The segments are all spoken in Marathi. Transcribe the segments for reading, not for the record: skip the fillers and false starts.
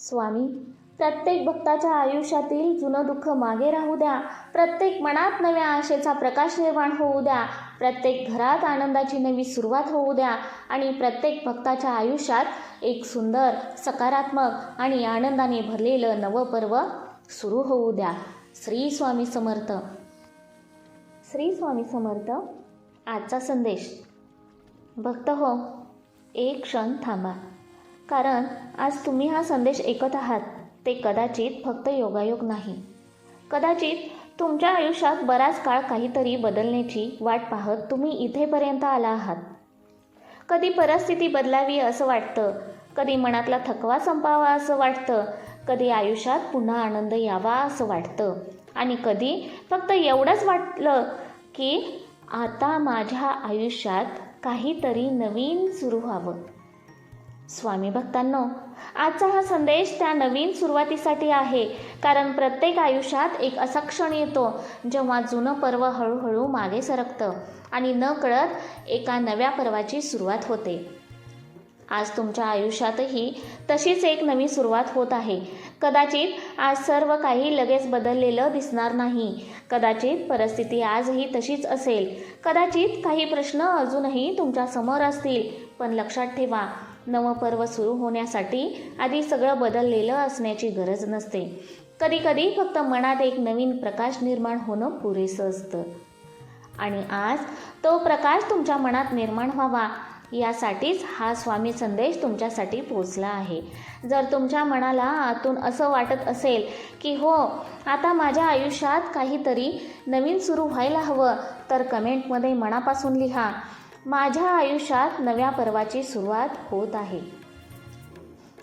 स्वामी, प्रत्येक भक्ताच्या आयुष्यातील जुनं दुःख मागे राहू द्या. प्रत्येक मनात नव्या आशेचा प्रकाश निर्माण होऊ द्या. प्रत्येक घरात आनंदाची नवी सुरुवात होऊ द्या आणि प्रत्येक भक्ताच्या आयुष्यात एक सुंदर, सकारात्मक आणि आनंदाने भरलेलं नवं पर्व सुरू होऊ द्या. श्री स्वामी समर्थ. श्री स्वामी समर्थ. आजचा संदेश. भक्त हो, एक क्षण थांबा, कारण आज तुम्ही हा संदेश ऐकत आहात ते कदाचित फक्त योगायोग नाही. कदाचित तुमच्या आयुष्यात बराच काळ काहीतरी बदलण्याची वाट पाहत तुम्ही इथेपर्यंत आला आहात. कधी परिस्थिती बदलावी असं वाटतं, कधी मनातला थकवा संपावा असं वाटतं, कधी आयुष्यात पुन्हा आनंद यावा असं वाटतं आणि कधी फक्त एवढंच वाटलं की आता माझ्या आयुष्यात काहीतरी नवीन सुरू व्हावं. स्वामी भक्तांनो, आजचा हा संदेश त्या नवीन सुरुवातीसाठी आहे. कारण प्रत्येक आयुष्यात एक असा क्षण येतो जेव्हा जुनं पर्व हळूहळू मागे सरकतं आणि नकळत एका नव्या पर्वाची सुरुवात होते. आज तुमच्या आयुष्यातही तशीच एक नवी सुरुवात होत आहे. कदाचित आज सर्व काही लगेच बदललेलं दिसणार नाही. कदाचित परिस्थिती आजही तशीच असेल. कदाचित काही प्रश्न अजूनही तुमच्या समोर असतील. पण लक्षात ठेवा, नवं पर्व सुरू होण्यासाठी आधी सगळं बदललेलं असण्याची गरज नसते. कधीकधी फक्त मनात एक नवीन प्रकाश निर्माण होणं पुरेसं असतं. आणि आज तो प्रकाश तुमच्या मनात निर्माण व्हावा यासाठीच हा स्वामी संदेश तुमच्यासाठी पोचला आहे. जर तुमच्या मनाला आतून असं वाटत असेल की हो, आता माझ्या आयुष्यात काहीतरी नवीन सुरू व्हायला हवं, तर कमेंटमध्ये मनापासून लिहा, माझ्या आयुष्यात नव्या पर्वाची सुरुवात होत आहे.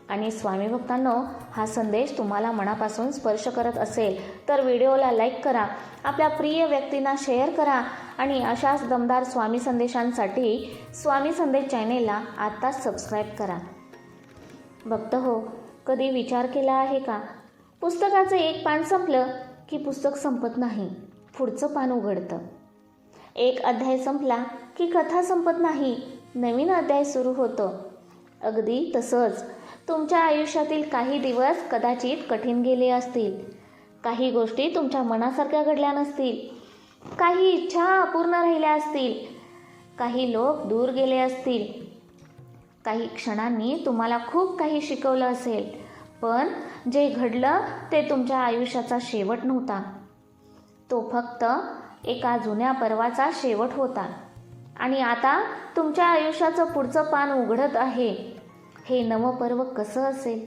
आणि स्वामी भक्तांनो, हा संदेश तुम्हाला मनापासून स्पर्श करत असेल तर व्हिडिओला लाईक करा, आपल्या प्रिय व्यक्तींना शेअर करा आणि अशाच दमदार स्वामी संदेशांसाठी स्वामी संदेश चॅनेलला आत्ताच सबस्क्राईब करा. भक्त हो, कधी विचार केला आहे का, पुस्तकाचं एक पान संपलं की पुस्तक संपत नाही, पुढचं पान उघडतं. एक अध्याय संपला की कथा संपत नाही, नवीन अध्याय सुरू होतो. अगदी तसंच तुमच्या आयुष्यातील काही दिवस कदाचित कठीण गेले असतील. काही गोष्टी तुमच्या मनासारख्या घडल्या नसतील. काही इच्छा अपूर्ण राहिल्या असतील. काही लोक दूर गेले असतील. काही क्षणांनी तुम्हाला खूप काही शिकवलं असेल. पण जे घडलं ते तुमच्या आयुष्याचा शेवट नव्हता. तो फक्त एका जुन्या पर्वाचा शेवट होता. आणि आता तुमच्या आयुष्याचं पुढचं पान उघडत आहे. हे नवं पर्व कसं असेल?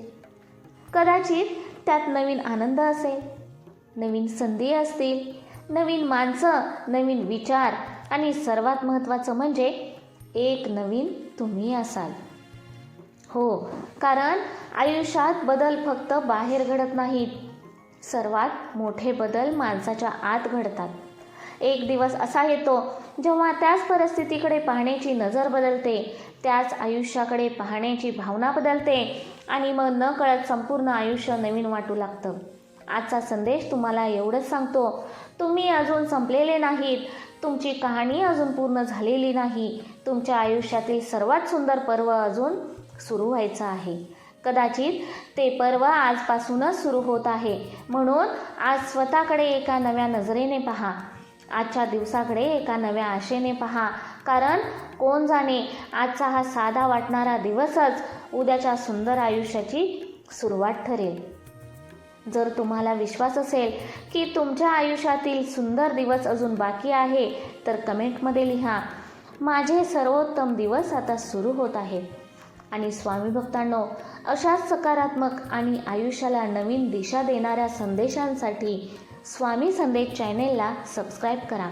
कदाचित त्यात नवीन आनंद असेल, नवीन संधी असतील, नवीन माणसं, नवीन विचार आणि सर्वात महत्त्वाचं म्हणजे एक नवीन तुम्ही असाल. हो, कारण आयुष्यात बदल फक्त बाहेर घडत नाहीत. सर्वात मोठे बदल माणसाच्या आत घडतात. एक दिवस असा येतो जेव्हा त्याच परिस्थितीकडे पाहण्याची नजर बदलते, त्याच आयुष्याकडे पाहण्याची भावना बदलते आणि मग नकळत संपूर्ण आयुष्य नवीन वाटू लागतं. आजचा संदेश तुम्हाला एवढंच सांगतो, तुम्ही अजून संपलेले नाहीत. तुमची कहाणी अजून पूर्ण झालेली नाही. तुमच्या आयुष्यातील सर्वात सुंदर पर्व अजून सुरू व्हायचं आहे. कदाचित ते पर्व आजपासूनच सुरू होत आहे. म्हणून आज स्वतःकडे एका नव्या नजरेने पहा. आजच्या दिवसाकडे एका नव्या आशेने पहा. कारण कोण जाणे, आजचा हा साधा वाटणारा दिवसच उद्याच्या सुंदर आयुष्याची सुरुवात ठरेल. जर तुम्हाला विश्वास असेल की तुमच्या आयुष्यातील सुंदर दिवस अजून बाकी आहे, तर कमेंटमध्ये लिहा, माझे सर्वोत्तम दिवस आता सुरू होत आहेत. आणि स्वामी भक्तांनो, अशाच सकारात्मक आणि आयुष्याला नवीन दिशा देणाऱ्या संदेशांसाठी स्वामी संदेश चॅनेलला सबस्क्राईब करा,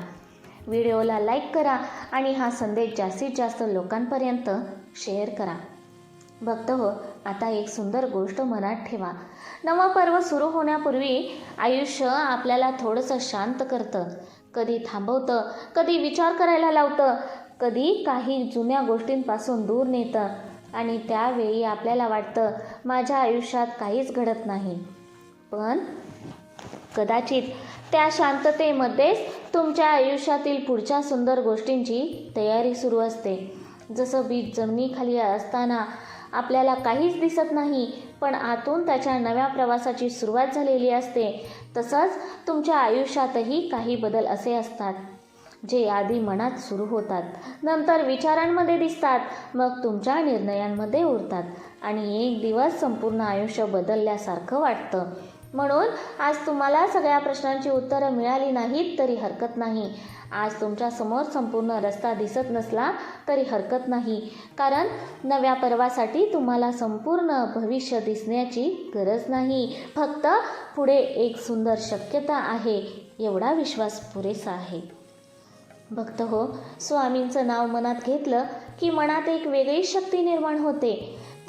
व्हिडिओला लाईक करा आणि हा संदेश जास्तीत जास्त लोकांपर्यंत शेअर करा. भक्त हो, आता एक सुंदर गोष्ट मनात ठेवा. नवं पर्व सुरू होण्यापूर्वी आयुष्य आपल्याला थोडंसं शांत करतं, कधी थांबवतं, कधी विचार करायला लावतं, कधी काही जुन्या गोष्टींपासून दूर नेतं. आणि त्यावेळी आपल्याला वाटतं माझ्या आयुष्यात काहीच घडत नाही. पण कदाचित त्या शांततेमध्येच तुमच्या आयुष्यातील पुढच्या सुंदर गोष्टींची तयारी सुरू असते. जसं बीज जमिनीखाली असताना आपल्याला काहीच दिसत नाही, पण आतून त्याच्या नव्या प्रवासाची सुरुवात झालेली असते. तसंच तुमच्या आयुष्यातही काही बदल असे असतात जे आधी मनात सुरू होतात, नंतर विचारांमध्ये दिसतात, मग तुमच्या निर्णयांमध्ये उरतात आणि एक दिवस संपूर्ण आयुष्य बदलल्यासारखं वाटतं. म्हणून आज तुम्हाला सगळ्या प्रश्नांची उत्तरं मिळाली नाहीत तरी हरकत नाही. आज तुमच्यासमोर संपूर्ण रस्ता दिसत नसला तरी हरकत नाही, कारण नव्या पर्वासाठी तुम्हाला संपूर्ण भविष्य दिसण्याची गरज नाही. फक्त पुढे एक सुंदर शक्यता आहे एवढा विश्वास पुरेसा आहे. भक्त हो, स्वामींचं नाव मनात घेतलं की मनात एक वेगळी शक्ती निर्माण होते.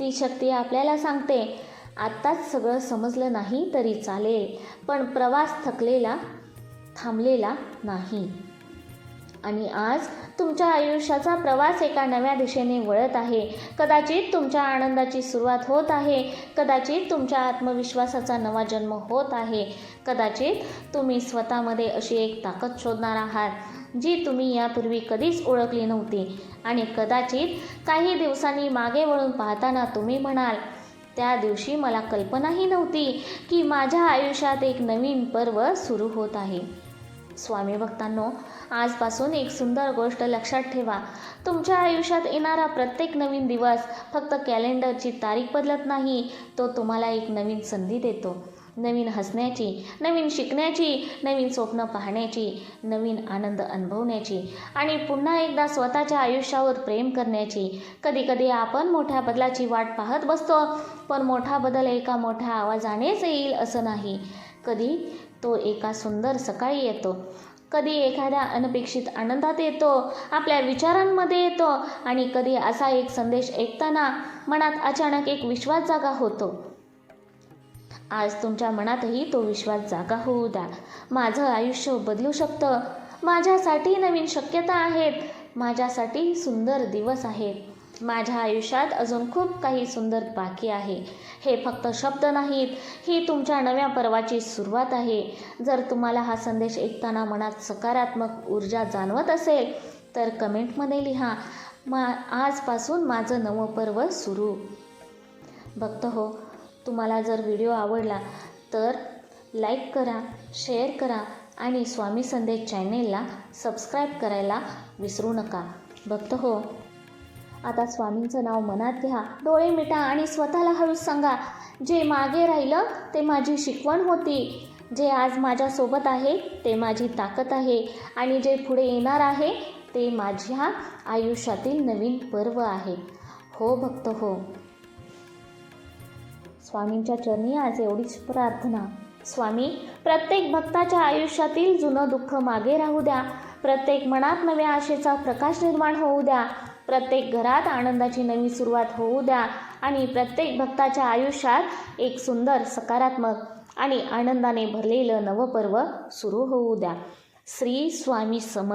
ती शक्ती आपल्याला सांगते, आत्ताच सगळं समजलं नाही तरी चालेल, पण प्रवास थांबलेला नाही. आणि आज तुमच्या आयुष्याचा प्रवास एका नव्या दिशेने वळत आहे. कदाचित तुमच्या आनंदाची सुरुवात होत आहे, कदाचित तुमच्या आत्मविश्वासाचा नवा जन्म होत आहे, कदाचित तुम्ही स्वतःमध्ये अशी एक ताकद शोधणार आहात जी तुम्ही यापूर्वी कधीच ओळखली नव्हती. आणि कदाचित काही दिवसांनी मागे वळून पाहताना तुम्ही म्हणाल, त्या दिवशी मला कल्पनाही नव्हती की माझ्या आयुष्यात एक नवीन पर्व सुरू होत आहे. स्वामी भक्तांनो, आजपासून एक सुंदर गोष्ट लक्षात ठेवा. तुमच्या आयुष्यात येणारा प्रत्येक नवीन दिवस फक्त कॅलेंडरची तारीख बदलत नाही, तो तुम्हाला एक नवीन संधी देतो. नवीन हसण्याची, नवीन शिकण्याची, नवीन स्वप्न पाहण्याची, नवीन आनंद अनुभवण्याची आणि पुन्हा एकदा स्वतःच्या आयुष्यावर प्रेम करण्याची. कधीकधी आपण मोठ्या बदलाची वाट पाहत बसतो, पण मोठा बदल एका मोठ्या आवाजानेच येईल असं नाही. कधी तो एका सुंदर सकाळी येतो, कधी एखाद्या अनपेक्षित आनंदात येतो, आपल्या विचारांमध्ये येतो आणि कधी असा एक संदेश ऐकताना मनात अचानक एक विश्वास जागा होतो. आज तुमच्या मनातही तो विश्वास जागा होऊ द्या. माझं आयुष्य बदलू शकतं, माझ्यासाठी नवीन शक्यता आहेत, माझ्यासाठी सुंदर दिवस आहेत, माझ्या आयुष्यात अजून खूप काही सुंदर बाकी आहे. हे फक्त शब्द नाहीत, ही तुमच्या नव्या पर्वाची सुरुवात आहे. जर तुम्हाला हा संदेश ऐकताना मनात सकारात्मक ऊर्जा जाणवत असेल तर कमेंटमध्ये लिहा, आजपासून माझं नवं पर्व सुरू. भक्त हो, तुम्हाला जर व्हिडिओ आवडला तर लाईक करा, शेअर करा आणि स्वामी संदेश चॅनेलला सबस्क्राईब करायला विसरू नका. भक्त हो, आता स्वामींचं नाव मनात घ्या, डोळे मिटा आणि स्वतःला हळूच सांगा, जे मागे राहिलं ते माझी शिकवण होती, जे आज माझ्यासोबत आहे ते माझी ताकद आहे आणि जे पुढे येणार आहे ते माझ्या आयुष्यातील नवीन पर्व आहे. हो भक्त हो. स्वामींच्या चरणी आज एवढीच प्रार्थना. स्वामी, प्रत्येक भक्ताच्या आयुष्यातील जुनं दुःख मागे राहू द्या, प्रत्येक मनात नव्या आशेचा प्रकाश निर्माण होऊ द्या, प्रत्येक घरात आनंदाची नवी सुरुवात होऊ द्या आणि प्रत्येक भक्ताच्या आयुष्यात एक सुंदर, सकारात्मक आणि आनंदाने भरलेलं नवपर्व सुरू होऊ द्या. श्री स्वामी समर्थ.